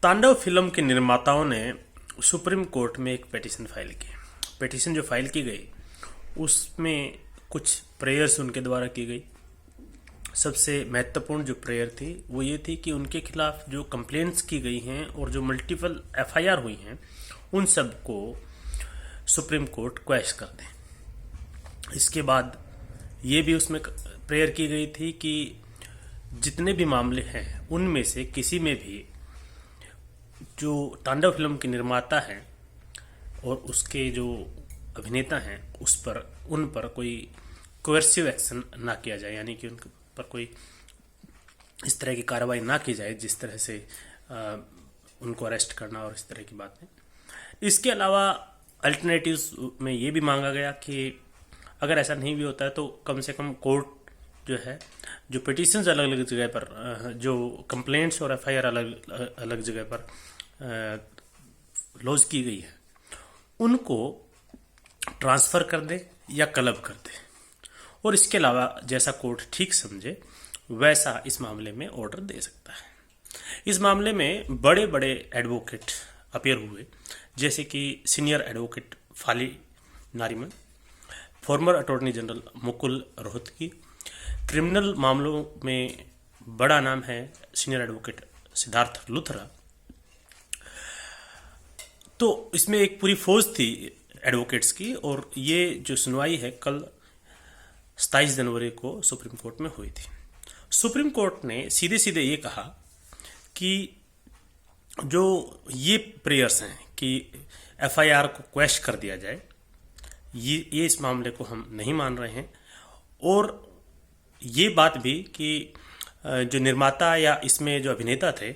तांडव फिल्म के निर्माताओं ने सुप्रीम कोर्ट में एक पिटीशन फाइल की। पिटीशन जो फाइल की गई उसमें कुछ प्रेयर्स उनके द्वारा की गई। सबसे महत्वपूर्ण जो प्रेयर थी वो ये थी कि उनके खिलाफ जो कंप्लेंट्स की गई हैं और जो मल्टीपल एफआईआर हुई हैं उन सब को सुप्रीम कोर्ट क्वैश कर दें। इसके बाद ये भी उसमें प्रेयर की गई थी कि जितने भी मामले हैं उनमें से किसी में भी जो तांडव फिल्म के निर्माता हैं और उसके जो अभिनेता हैं उन पर कोई कोएर्सिव एक्शन ना किया जाए, यानी कि उन पर कोई इस तरह की कार्रवाई ना की जाए जिस तरह से उनको अरेस्ट करना और इस तरह की बातें। इसके अलावा अल्टरनेटिव्स में ये भी मांगा गया कि अगर ऐसा नहीं भी होता है तो कम से कम कोर्ट जो है, जो पिटीशंस अलग अलग जगह पर, जो कंप्लेंट्स और एफआईआर अलग अलग जगह पर लॉन्च की गई है, उनको ट्रांसफ़र कर दे या क्लब कर दे, और इसके अलावा जैसा कोर्ट ठीक समझे वैसा इस मामले में ऑर्डर दे सकता है। इस मामले में बड़े बड़े एडवोकेट अपीयर हुए, जैसे कि senior advocate Fali Nariman, former attorney general Mukul Rohatgi. Criminal मामलों में बड़ा नाम है सीनियर एडवोकेट सिद्धार्थ लुथरा। तो इसमें एक पूरी फौज थी एडवोकेट्स की, और ये जो सुनवाई है कल 27 जनवरी को सुप्रीम कोर्ट में हुई थी। सुप्रीम कोर्ट ने सीधे सीधे ये कहा कि जो ये प्रेयर्स हैं कि एफआईआर को क्वैश कर दिया जाए, ये इस मामले को हम नहीं मान रहे हैं, और ये बात भी कि जो निर्माता या इसमें जो अभिनेता थे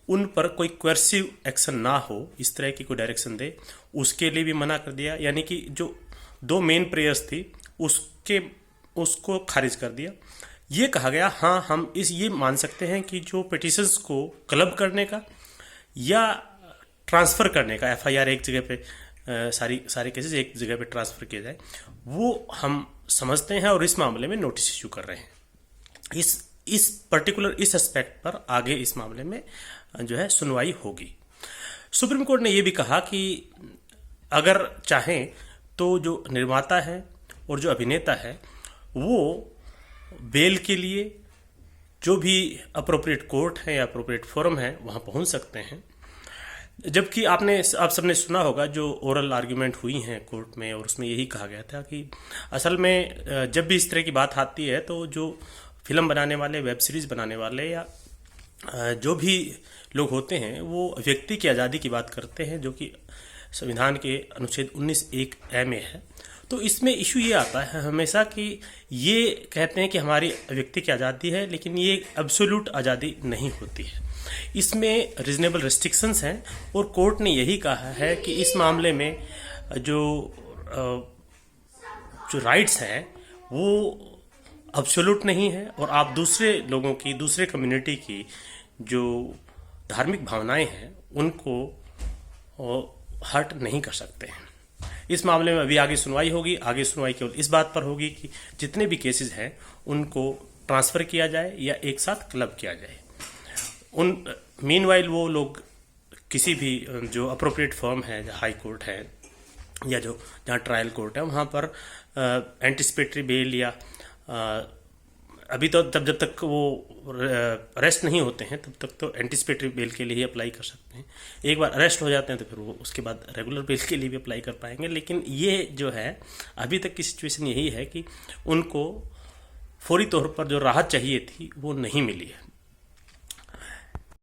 उन पर कोई कोएर्सिव एक्शन ना हो, इस तरह की कोई डायरेक्शन दे, उसके लिए भी मना कर दिया। यानी कि जो दो मेन प्रेयर्स थी उसको खारिज कर दिया। ये कहा गया हाँ, हम ये मान सकते हैं कि जो पिटीशंस को क्लब करने का या ट्रांसफ़र करने का, एफआईआर एक जगह पे सारे केसेस एक जगह पे ट्रांसफ़र किए जाए, वो हम समझते हैं और इस मामले में नोटिस इशू कर रहे हैं। इस पर्टिकुलर एस्पेक्ट पर आगे इस मामले में जो है सुनवाई होगी। सुप्रीम कोर्ट ने ये भी कहा कि अगर चाहें तो जो निर्माता है और जो अभिनेता है वो बेल के लिए जो भी अप्रोप्रिएट कोर्ट है या अप्रोप्रिएट फोरम है वहाँ पहुँच सकते हैं। जबकि आप सबने सुना होगा जो ओरल आर्ग्यूमेंट हुई हैं कोर्ट में, और उसमें यही कहा गया था कि असल में जब भी इस तरह की बात आती है तो जो फिल्म बनाने वाले, वेब सीरीज़ बनाने वाले या जो भी लोग होते हैं वो व्यक्ति की आज़ादी की बात करते हैं, जो कि संविधान के अनुच्छेद 19(1)(a) में है। तो इसमें इशू ये आता है हमेशा कि ये कहते हैं कि हमारी व्यक्ति की आज़ादी है, लेकिन ये एब्सोल्यूट आज़ादी नहीं होती है। इसमें रीजनेबल रिस्ट्रिक्शंस हैं, और कोर्ट ने यही कहा है कि इस मामले में जो राइट्स हैं वो एब्सोल्यूट नहीं है, और आप दूसरे लोगों की, दूसरे कम्युनिटी की जो धार्मिक भावनाएं हैं उनको हर्ट नहीं कर सकते हैं। इस मामले में अभी आगे सुनवाई होगी। आगे सुनवाई केवल इस बात पर होगी कि जितने भी केसेस हैं उनको ट्रांसफ़र किया जाए या एक साथ क्लब किया जाए। मीनवाइल वो लोग किसी भी जो अप्रोप्रिएट फॉर्म है, हाई कोर्ट है या जहाँ ट्रायल कोर्ट है, वहाँ पर एंटिसिपेटरी बेल या अभी तो जब तक वो अरेस्ट नहीं होते हैं तब तक तो एंटिसिपेटरी बेल के लिए ही अप्लाई कर सकते हैं। एक बार अरेस्ट हो जाते हैं तो फिर वो उसके बाद रेगुलर बेल के लिए भी अप्लाई कर पाएंगे। लेकिन ये जो है अभी तक की सिचुएशन यही है कि उनको फौरी तौर पर जो राहत चाहिए थी वो नहीं मिली है।